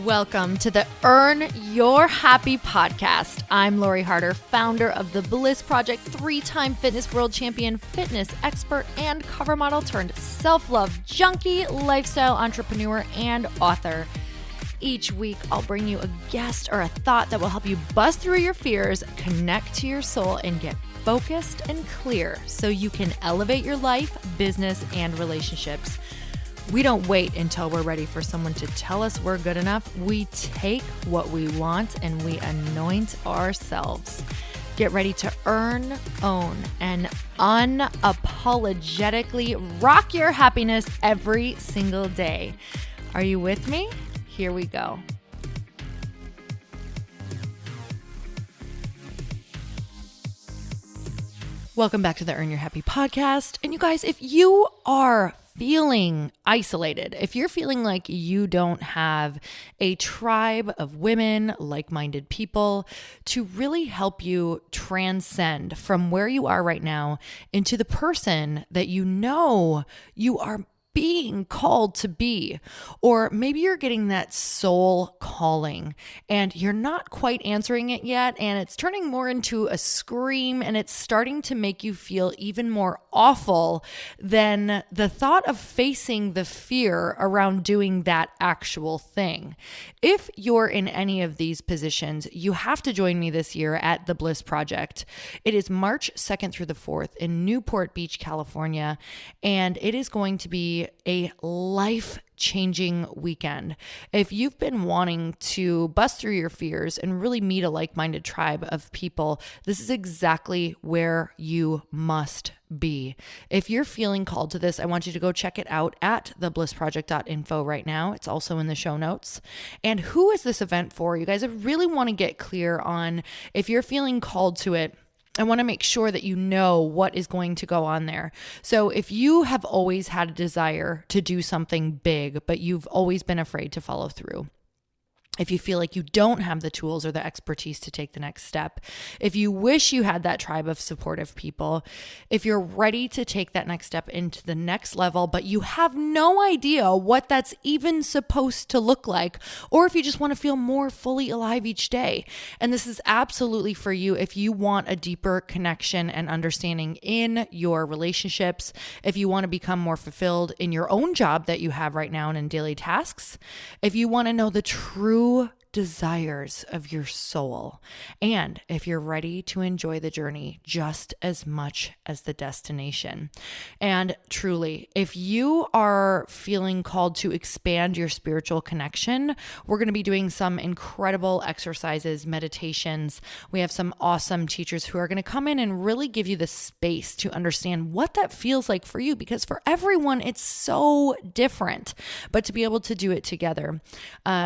Welcome to the Earn Your Happy podcast. I'm Lori Harder, founder of the Bliss Project, 3-time fitness world champion, fitness expert, and cover model turned self-love junkie, lifestyle entrepreneur, and author. Each week, I'll bring you a guest or a thought that will help you bust through your fears, connect to your soul, and get focused and clear so you can elevate your life, business, and relationships. We don't wait until we're ready for someone to tell us we're good enough. We take what we want and we anoint ourselves. Get ready to earn, own, and unapologetically rock your happiness every single day. Are you with me? Here we go. Welcome back to the Earn Your Happy podcast. And you guys, if you are feeling isolated, if you're feeling like you don't have a tribe of women, like-minded people to really help you transcend from where you are right now into the person that you know you are being called to be, or maybe you're getting that soul calling and you're not quite answering it yet, and it's turning more into a scream and it's starting to make you feel even more awful than the thought of facing the fear around doing that actual thing. If you're in any of these positions, you have to join me this year at the Bliss Project. It is March 2nd through the 4th in Newport Beach, California, and it is going to be a life-changing weekend. If you've been wanting to bust through your fears and really meet a like-minded tribe of people, this is exactly where you must be. If you're feeling called to this, I want you to go check it out at theblissproject.info right now. It's also in the show notes. And who is this event for? You guys, I really want to get clear on if you're feeling called to it. I want to make sure that you know what is going to go on there. So if you have always had a desire to do something big, but you've always been afraid to follow through, if you feel like you don't have the tools or the expertise to take the next step, if you wish you had that tribe of supportive people, if you're ready to take that next step into the next level, but you have no idea what that's even supposed to look like, or if you just want to feel more fully alive each day. And this is absolutely for you if you want a deeper connection and understanding in your relationships, if you want to become more fulfilled in your own job that you have right now and in daily tasks, if you want to know the true desires of your soul, and if you're ready to enjoy the journey just as much as the destination. And truly, if you are feeling called to expand your spiritual connection, we're going to be doing some incredible exercises, meditations. We have some awesome teachers who are going to come in and really give you the space to understand what that feels like for you, because for everyone, it's so different. But to be able to do it together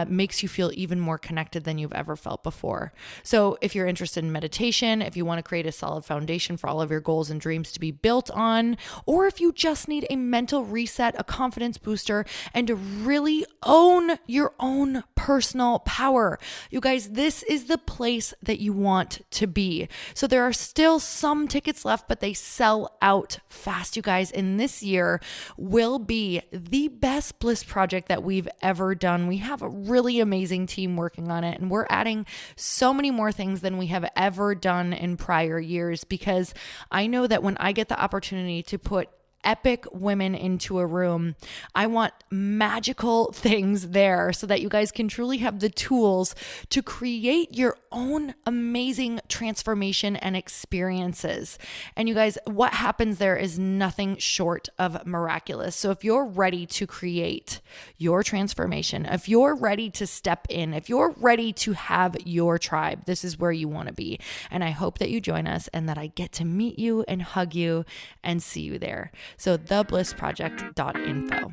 makes you feel even more connected than you've ever felt before. So if you're interested in meditation, if you want to create a solid foundation for all of your goals and dreams to be built on, or if you just need a mental reset, a confidence booster, and to really own your own personal power, you guys, this is the place that you want to be. So there are still some tickets left, but they sell out fast, you guys. And this year will be the best Bliss Project that we've ever done. We have a really amazing team working on it, and we're adding so many more things than we have ever done in prior years, because I know that when I get the opportunity to put epic women into a room, I want magical things there so that you guys can truly have the tools to create your own amazing transformation and experiences. And you guys, what happens there is nothing short of miraculous. So if you're ready to create your transformation, if you're ready to step in, if you're ready to have your tribe, this is where you want to be. And I hope that you join us and that I get to meet you and hug you and see you there. So theblissproject.info.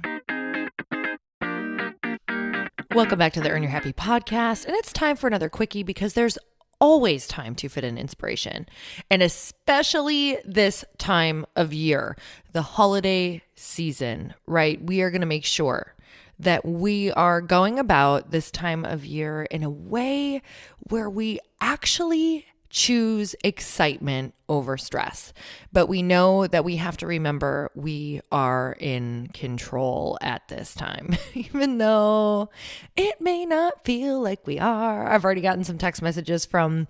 Welcome back to the Earn Your Happy podcast. And it's time for another quickie, because there's always time to fit in inspiration. And especially this time of year, the holiday season, right? We are going to make sure that we are going about this time of year in a way where we actually choose excitement over stress. But we know that we have to remember we are in control at this time, even though it may not feel like we are. I've already gotten some text messages from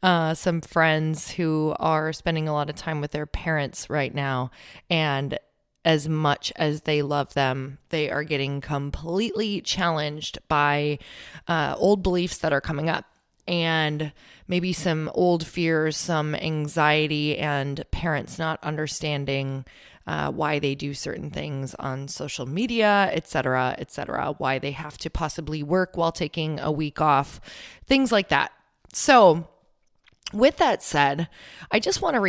some friends who are spending a lot of time with their parents right now. And as much as they love them, they are getting completely challenged by old beliefs that are coming up, and maybe some old fears, some anxiety, and parents not understanding why they do certain things on social media, et cetera, why they have to possibly work while taking a week off, things like that. So with that said, I just want to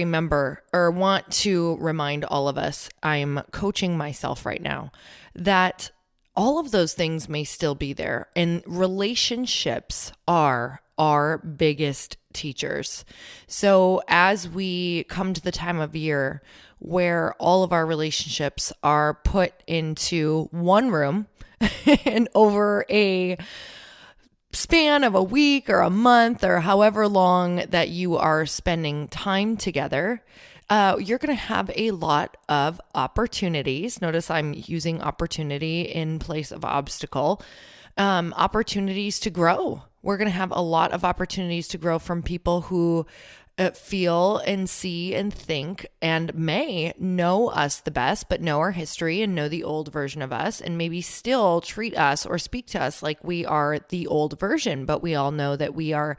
remind all of us, I'm coaching myself right now, that all of those things may still be there. And relationships are our biggest teachers. So as we come to the time of year where all of our relationships are put into one room and over a span of a week or a month or however long that you are spending time together, you're going to have a lot of opportunities. Notice I'm using opportunity in place of obstacle. Opportunities to grow. We're going to have a lot of opportunities to grow from people who feel and see and think and may know us the best, but know our history and know the old version of us, and maybe still treat us or speak to us like we are the old version. But we all know that we are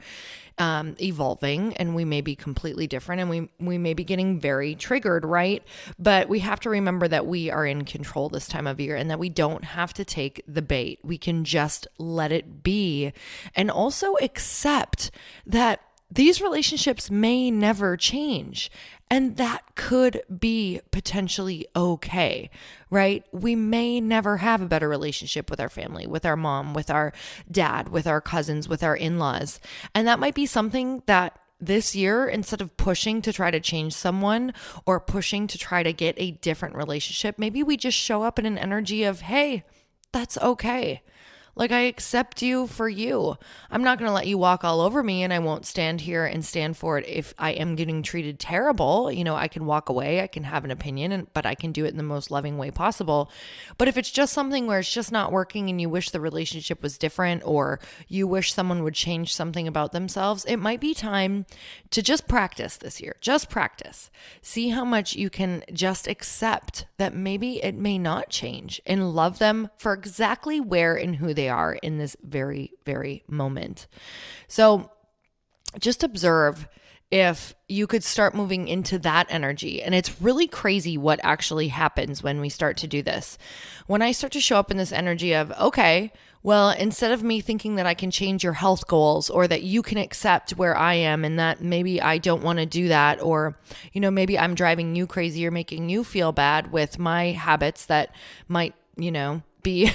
evolving, and we may be completely different, and we may be getting very triggered, right? But we have to remember that we are in control this time of year, and that we don't have to take the bait. We can just let it be, and also accept that these relationships may never change, and that could be potentially okay, right? We may never have a better relationship with our family, with our mom, with our dad, with our cousins, with our in-laws. And that might be something that this year, instead of pushing to try to change someone or pushing to try to get a different relationship, maybe we just show up in an energy of, hey, that's okay. Like, I accept you for you. I'm not going to let you walk all over me, and I won't stand here and stand for it if I am getting treated terrible. You know, I can walk away, I can have an opinion, but I can do it in the most loving way possible. But if it's just something where it's just not working and you wish the relationship was different, or you wish someone would change something about themselves, it might be time to just practice this year. Just practice. See how much you can just accept that maybe it may not change, and love them for exactly where and who they are in this very, very moment. So just observe if you could start moving into that energy. And it's really crazy what actually happens when we start to do this. When I start to show up in this energy of, okay, well, instead of me thinking that I can change your health goals, or that you can accept where I am and that maybe I don't want to do that, or, you know, maybe I'm driving you crazy or making you feel bad with my habits that might, you know, be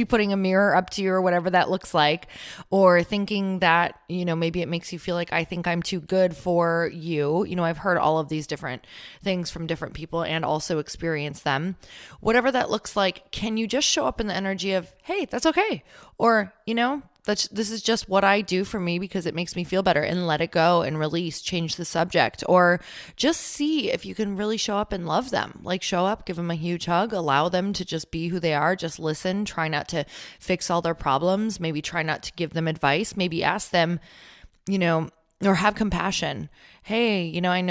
putting a mirror up to you, or whatever that looks like, or thinking that, you know, maybe it makes you feel like I think I'm too good for you. You know, I've heard all of these different things from different people and also experienced them. Whatever that looks like, can you just show up in the energy of, hey, that's okay. Or, you know, this is just what I do for me because it makes me feel better, and let it go and release, change the subject, or just see if you can really show up and love them. Like, show up, give them a huge hug, allow them to just be who they are, just listen, try not to fix all their problems, maybe try not to give them advice, maybe ask them, you know, or have compassion. Hey, you know, I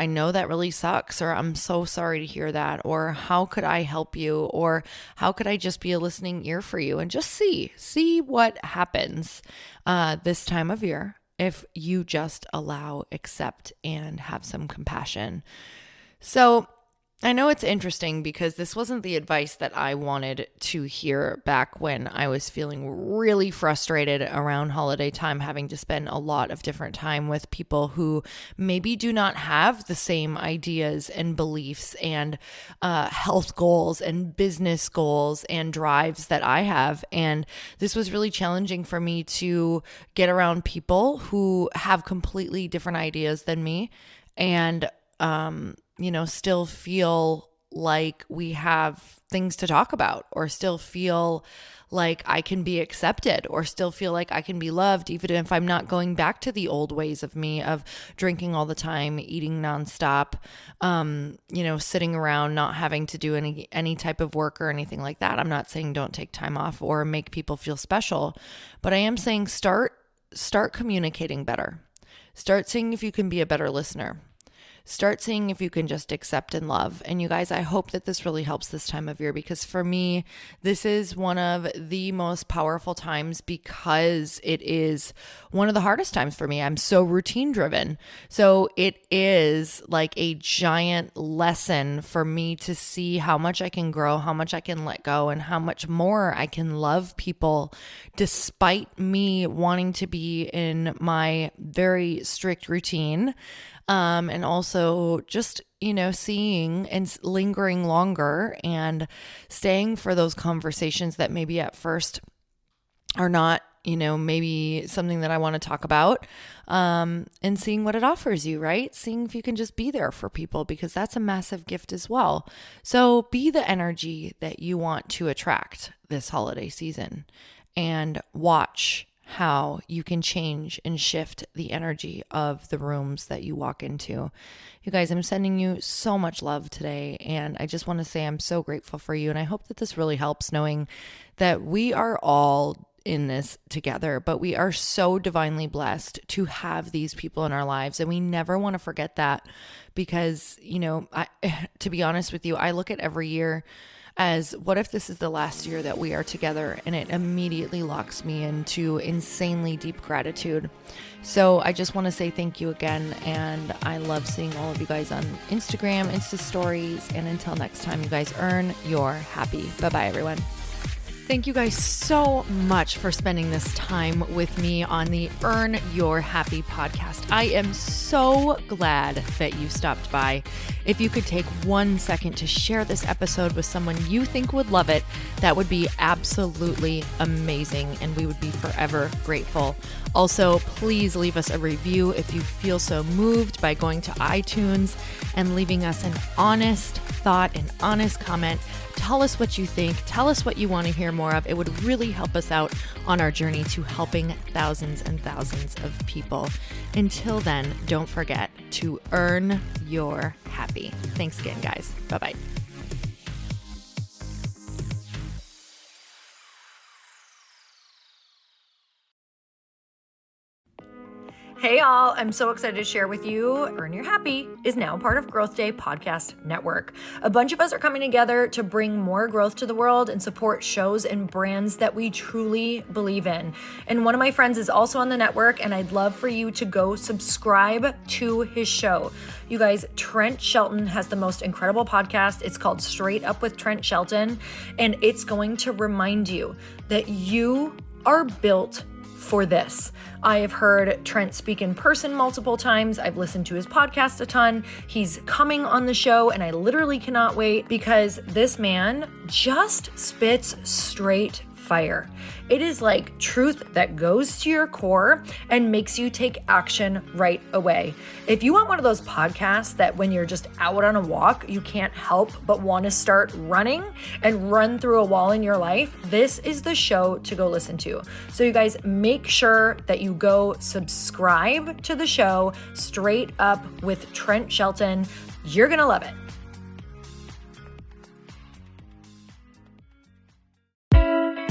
know that really sucks, or I'm so sorry to hear that, or how could I help you, or how could I just be a listening ear for you, and just see what happens this time of year if you just allow, accept, and have some compassion. So I know it's interesting because this wasn't the advice that I wanted to hear back when I was feeling really frustrated around holiday time, having to spend a lot of different time with people who maybe do not have the same ideas and beliefs and health goals and business goals and drives that I have. And this was really challenging for me to get around people who have completely different ideas than me, and you know, still feel like we have things to talk about, or still feel like I can be accepted, or still feel like I can be loved, even if I'm not going back to the old ways of me, of drinking all the time, eating nonstop, sitting around, not having to do any type of work or anything like that. I'm not saying don't take time off or make people feel special, but I am saying start communicating better. Start seeing if you can be a better listener. Start seeing if you can just accept and love. And you guys, I hope that this really helps this time of year, because for me, this is one of the most powerful times, because it is one of the hardest times for me. I'm so routine driven. So it is like a giant lesson for me to see how much I can grow, how much I can let go, and how much more I can love people despite me wanting to be in my very strict routine. And also just, seeing and lingering longer and staying for those conversations that maybe at first are not, maybe something that I want to talk about, and seeing what it offers you, right? Seeing if you can just be there for people, because that's a massive gift as well. So be the energy that you want to attract this holiday season, and watch how you can change and shift the energy of the rooms that you walk into. You guys, I'm sending you so much love today, and I just want to say I'm so grateful for you, and I hope that this really helps, knowing that we are all in this together, but we are so divinely blessed to have these people in our lives, and we never want to forget that, because, to be honest with you, I look at every year as, what if this is the last year that we are together? And it immediately locks me into insanely deep gratitude. So I just want to say thank you again. And I love seeing all of you guys on Instagram, Insta stories. And until next time, you guys, earn your happy. Bye-bye, everyone. Thank you guys so much for spending this time with me on the Earn Your Happy podcast. I am so glad that you stopped by. If you could take 1 second to share this episode with someone you think would love it, that would be absolutely amazing, and we would be forever grateful. Also, please leave us a review if you feel so moved by going to iTunes and leaving us an honest thought, an honest comment. Tell us what you think. Tell us what you want to hear more of. It would really help us out on our journey to helping thousands and thousands of people. Until then, don't forget to earn your happy. Thanks again, guys. Bye-bye. Hey all, I'm so excited to share with you, Earn Your Happy is now part of Growth Day Podcast Network. A bunch of us are coming together to bring more growth to the world and support shows and brands that we truly believe in. And one of my friends is also on the network, and I'd love for you to go subscribe to his show. You guys, Trent Shelton has the most incredible podcast. It's called Straight Up with Trent Shelton, and it's going to remind you that you are built for this. I have heard Trent speak in person multiple times. I've listened to his podcast a ton. He's coming on the show, and I literally cannot wait, because this man just spits straight fire. It is like truth that goes to your core and makes you take action right away. If you want one of those podcasts that when you're just out on a walk, you can't help but want to start running and run through a wall in your life, this is the show to go listen to. So you guys, make sure that you go subscribe to the show, Straight Up with Trent Shelton. You're going to love it.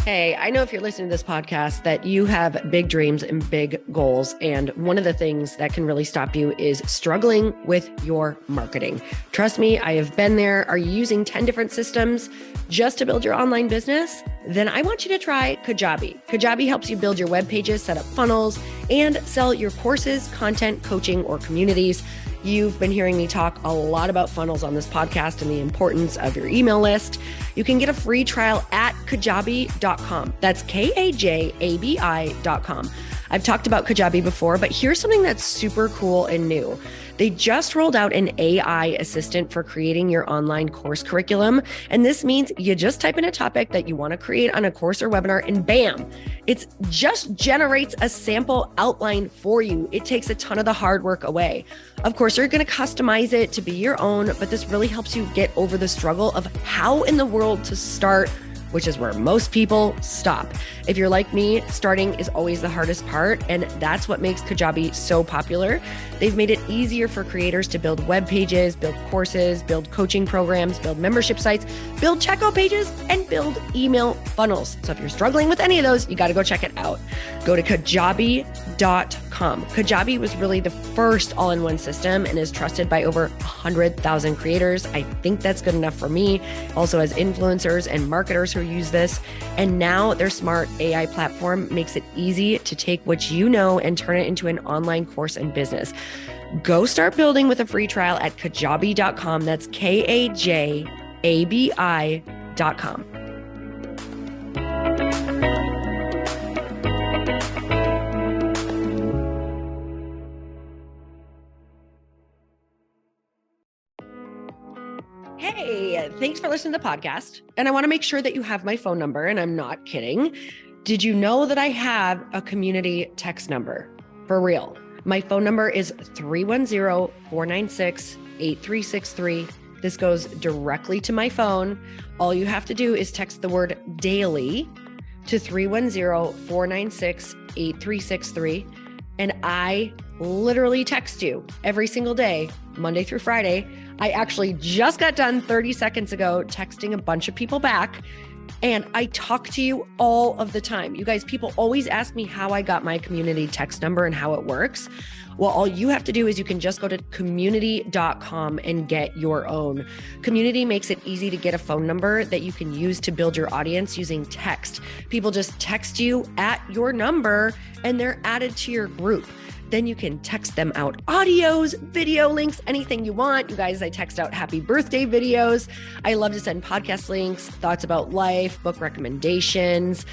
Hey, I know if you're listening to this podcast that you have big dreams and big goals. And one of the things that can really stop you is struggling with your marketing. Trust me, I have been there. Are you using 10 different systems just to build your online business? Then I want you to try Kajabi. Kajabi helps you build your web pages, set up funnels, and sell your courses, content, coaching, or communities. You've been hearing me talk a lot about funnels on this podcast and the importance of your email list. You can get a free trial at kajabi.com. That's Kajabi.com. I've talked about Kajabi before, but here's something that's super cool and new. They just rolled out an AI assistant for creating your online course curriculum. And this means you just type in a topic that you want to create on a course or webinar, and bam, it just generates a sample outline for you. It takes a ton of the hard work away. Of course, you're going to customize it to be your own, but this really helps you get over the struggle of how in the world to start, which is where most people stop. If you're like me, starting is always the hardest part, and that's what makes Kajabi so popular. They've made it easier for creators to build web pages, build courses, build coaching programs, build membership sites, build checkout pages, and build email funnels. So if you're struggling with any of those, you got to go check it out. Go to kajabi.com. Kajabi was really the first all-in-one system and is trusted by over 100,000 creators. I think that's good enough for me. Also has influencers and marketers who use this. And now their smart AI platform makes it easy to take what you know and turn it into an online course and business. Go start building with a free trial at kajabi.com. That's kajabi.com. Hey, thanks for listening to the podcast. And I want to make sure that you have my phone number, and I'm not kidding. Did you know that I have a community text number? For real. My phone number is 310-496-8363. This goes directly to my phone. All you have to do is text the word daily to 310-496-8363. And I literally text you every single day, Monday through Friday. I actually just got done 30 seconds ago texting a bunch of people back, and I talk to you all of the time. You guys, people always ask me how I got my community text number and how it works. Well, all you have to do is you can just go to community.com and get your own. Community makes it easy to get a phone number that you can use to build your audience using text. People just text you at your number and they're added to your group. Then you can text them out audios, video links, anything you want. You guys, I text out happy birthday videos. I love to send podcast links, thoughts about life, book recommendations,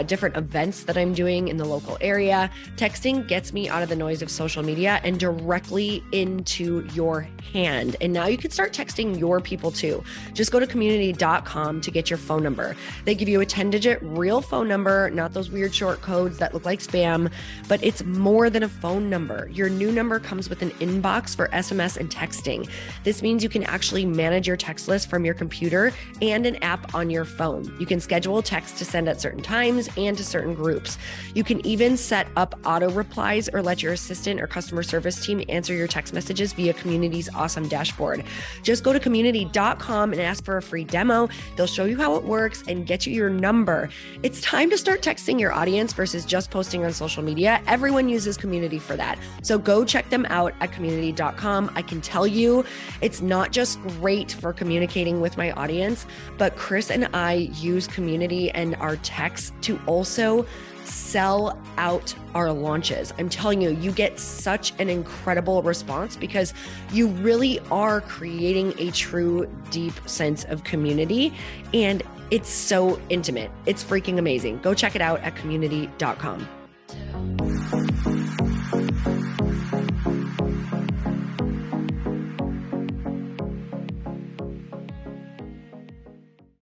different events that I'm doing in the local area. Texting gets me out of the noise of social media and directly into your hand. And now you can start texting your people too. Just go to community.com to get your phone number. They give you a 10-digit real phone number, not those weird short codes that look like spam, but it's more than a phone number. Your new number comes with an inbox for SMS and texting. This means you can actually manage your text list from your computer and an app on your phone. You can schedule text to send at certain times and to certain groups. You can even set up auto replies or let your assistant or customer service team answer your text messages via Community's awesome dashboard. Just go to community.com and ask for a free demo. They'll show you how it works and get you your number. It's time to start texting your audience versus just posting on social media. Everyone uses Community for that. So go check them out at community.com. I can tell you it's not just great for communicating with my audience, but Chris and I use Community and our texts to also sell out our launches. I'm telling you, you get such an incredible response because you really are creating a true, deep sense of community, and it's so intimate. It's freaking amazing. Go check it out at community.com.